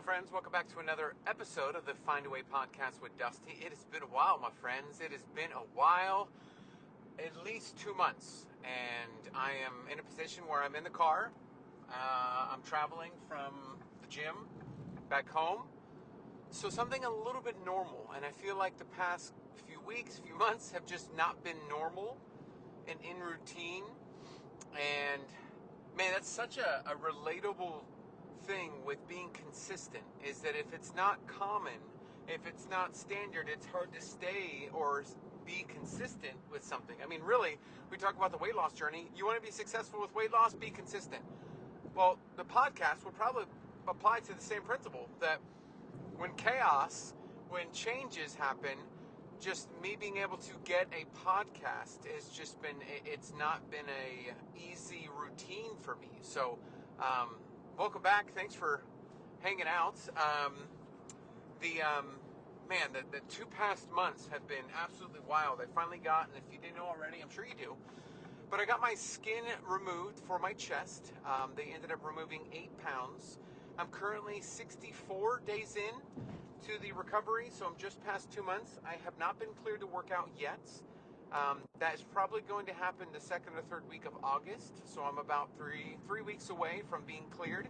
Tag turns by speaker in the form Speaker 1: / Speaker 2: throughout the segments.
Speaker 1: friends. Welcome back to another episode of the Find a Way podcast with Dusty. It has been a while, my friends. It has been a while, at least 2 months. And I am in a position where I'm in the car. I'm traveling from the gym back home. So something a little bit normal. And I feel like the past few weeks, few months have just not been normal and in routine. And man, that's such a relatable thing with being consistent, is that if it's not common, if it's not standard, it's hard to stay or be consistent with something. I mean, really, we talk about the weight loss journey. You want to be successful with weight loss, be consistent. Well, the podcast will probably apply to the same principle, that when changes happen, just me being able to get a podcast it's not been a easy routine for me. So, welcome back. Thanks for hanging out. The 2 past months have been absolutely wild. I finally got, and if you didn't know already, I'm sure you do, but I got my skin removed for my chest. They ended up removing 8 pounds. I'm currently 64 days in to the recovery, so I'm just past 2 months. I have not been cleared to work out yet. That is probably going to happen the second or third week of August, so I'm about three weeks away from being cleared.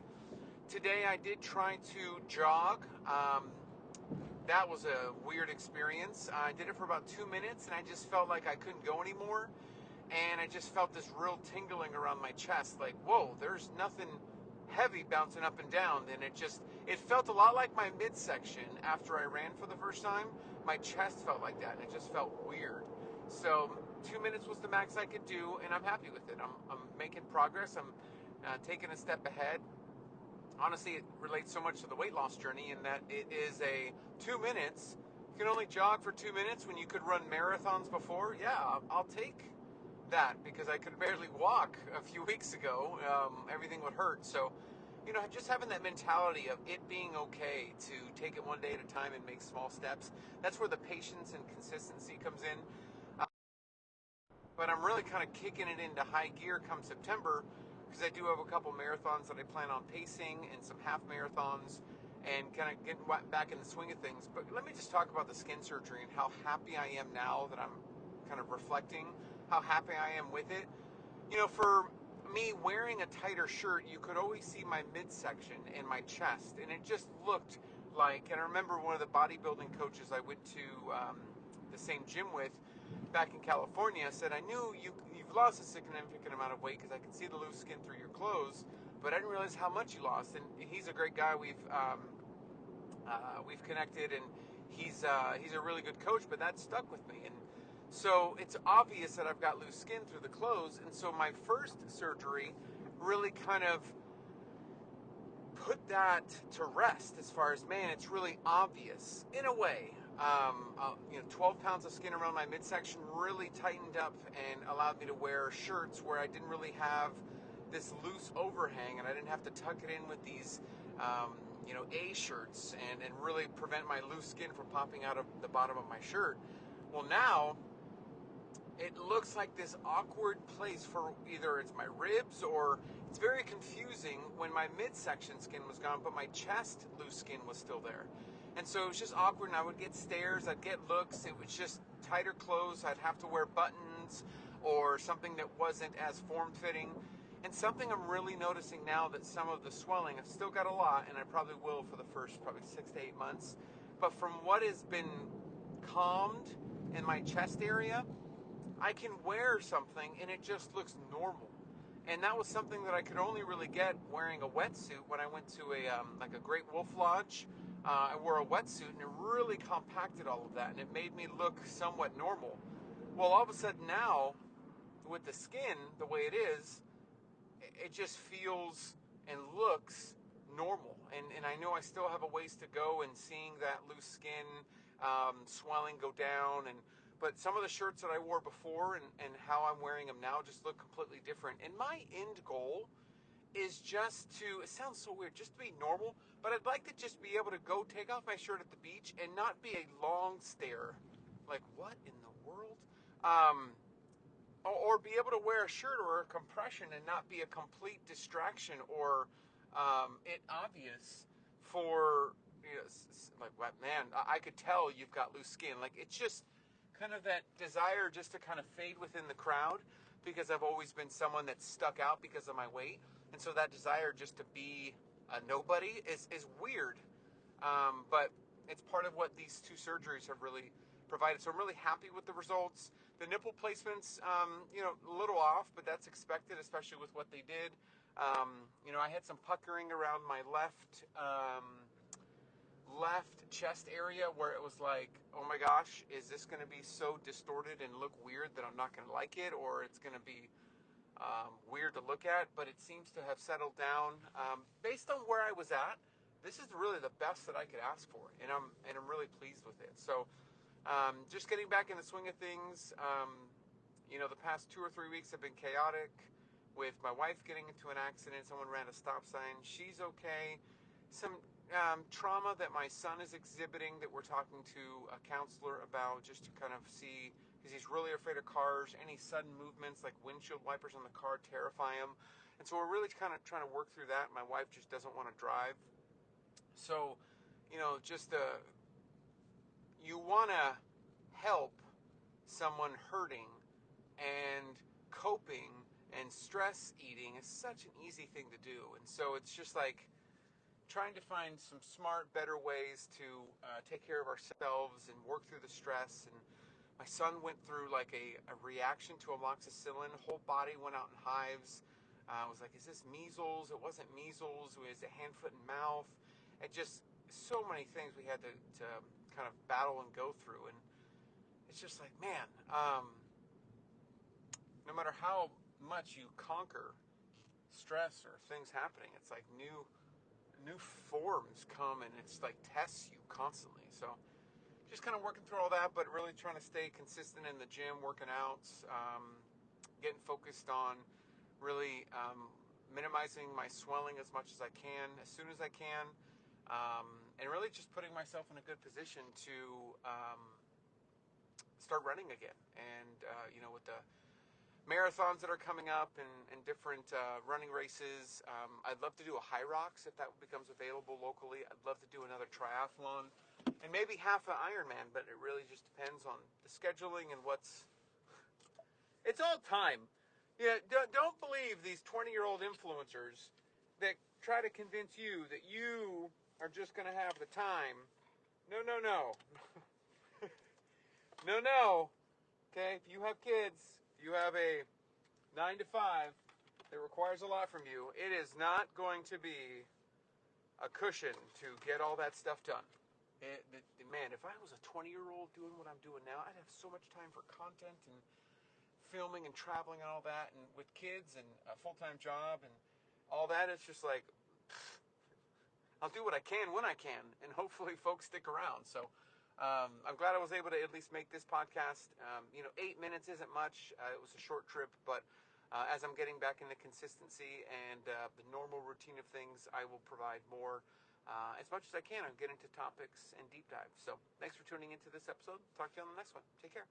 Speaker 1: Today I did try to jog. That was a weird experience. I did it for about 2 minutes, and I just felt like I couldn't go anymore, and I just felt this real tingling around my chest, like, whoa, there's nothing heavy bouncing up and down. And it felt a lot like my midsection after I ran for the first time. My chest felt like that, and it just felt weird. So 2 minutes was the max I could do, and I'm happy with it. I'm making progress. I'm taking a step ahead. Honestly, it relates so much to the weight loss journey in that it is a 2 minutes. You can only jog for 2 minutes when you could run marathons before. Yeah, I'll take that, because I could barely walk a few weeks ago. Everything would hurt. So, just having that mentality of it being okay to take it one day at a time and make small steps. That's where the patience and consistency comes in. But I'm really kind of kicking it into high gear come September, because I do have a couple marathons that I plan on pacing and some half marathons and kind of getting back in the swing of things. But let me just talk about the skin surgery and how happy I am now that I'm kind of reflecting how happy I am with it. For me, wearing a tighter shirt, you could always see my midsection and my chest, and it just looked like, and I remember one of the bodybuilding coaches I went to the same gym with back in California said, I knew you've lost a significant amount of weight because I can see the loose skin through your clothes, but I didn't realize how much you lost. And he's a great guy. We've connected, and he's a really good coach, but that stuck with me. And so it's obvious that I've got loose skin through the clothes. And so my first surgery really kind of put that to rest, as far as, man, it's really obvious in a way. 12 pounds of skin around my midsection really tightened up and allowed me to wear shirts where I didn't really have this loose overhang, and I didn't have to tuck it in with these A shirts and really prevent my loose skin from popping out of the bottom of my shirt. Well, now it looks like this awkward place for either it's my ribs, or it's very confusing when my midsection skin was gone, but my chest loose skin was still there. And so it was just awkward, and I would get stares, I'd get looks. It was just tighter clothes. I'd have to wear buttons or something that wasn't as form-fitting. And something I'm really noticing now, that some of the swelling, I've still got a lot, and I probably will for the first 6 to 8 months. But from what has been calmed in my chest area, I can wear something and it just looks normal. And that was something that I could only really get wearing a wetsuit when I went to a Great Wolf Lodge. I wore a wetsuit, and it really compacted all of that, and it made me look somewhat normal. Well, all of a sudden now, with the skin the way it is, it just feels and looks normal. And I know I still have a ways to go in seeing that loose skin swelling go down, but some of the shirts that I wore before and how I'm wearing them now just look completely different. And my end goal is just to, it sounds so weird, just to be normal, but I'd like to just be able to go take off my shirt at the beach and not be a long stare, like, what in the world? Or be able to wear a shirt or a compression and not be a complete distraction or it obvious for, like, man, I could tell you've got loose skin. Like, it's just kind of that desire just to kind of fade within the crowd, because I've always been someone that's stuck out because of my weight. And so that desire just to be a nobody is weird. But it's part of what these two surgeries have really provided. So I'm really happy with the results. The nipple placements, a little off, but that's expected, especially with what they did. I had some puckering around my left chest area where it was like, oh my gosh, is this going to be so distorted and look weird that I'm not going to like it, or it's going to be weird to look at? But it seems to have settled down. Based on where I was at, this is really the best that I could ask for, and I'm really pleased with it. So just getting back in the swing of things. The past 2 or 3 weeks have been chaotic, with my wife getting into an accident. Someone ran a stop sign. She's okay. Some trauma that my son is exhibiting that we're talking to a counselor about, just to kind of see, because he's really afraid of cars. Any sudden movements like windshield wipers on the car terrify him. And so we're really kind of trying to work through that. My wife just doesn't want to drive. So, you want to help someone hurting, and coping and stress eating is such an easy thing to do. And so it's just like trying to find some smart, better ways to take care of ourselves and work through the stress. And my son went through like a reaction to amoxicillin. Whole body went out in hives. I was like, is this measles? It wasn't measles. It was a hand, foot, and mouth. It just, so many things we had to kind of battle and go through. And it's just like, man, no matter how much you conquer stress or things happening, it's like new forms come, and it's like tests you constantly. So just kind of working through all that, but really trying to stay consistent in the gym, working out, getting focused on really minimizing my swelling as much as I can, as soon as I can, and really just putting myself in a good position to start running again. And with the marathons that are coming up, and different running races, I'd love to do a High Rocks if that becomes available locally. I'd love to do another triathlon, and maybe half an Ironman, but it really just depends on the scheduling and it's all time. Yeah, don't believe these 20-year-old influencers that try to convince you that you are just going to have the time. No. No. Okay, if you have kids, you have a 9 to 5 that requires a lot from you, it is not going to be a cushion to get all that stuff done. Man, if I was a 20-year-old doing what I'm doing now, I'd have so much time for content and filming and traveling and all that, and with kids and a full-time job and all that. It's just like, I'll do what I can when I can, and hopefully folks stick around. So I'm glad I was able to at least make this podcast. 8 minutes isn't much. It was a short trip, but as I'm getting back into consistency and the normal routine of things, I will provide more as much as I can and get into topics and deep dives. So thanks for tuning into this episode. Talk to you on the next one. Take care.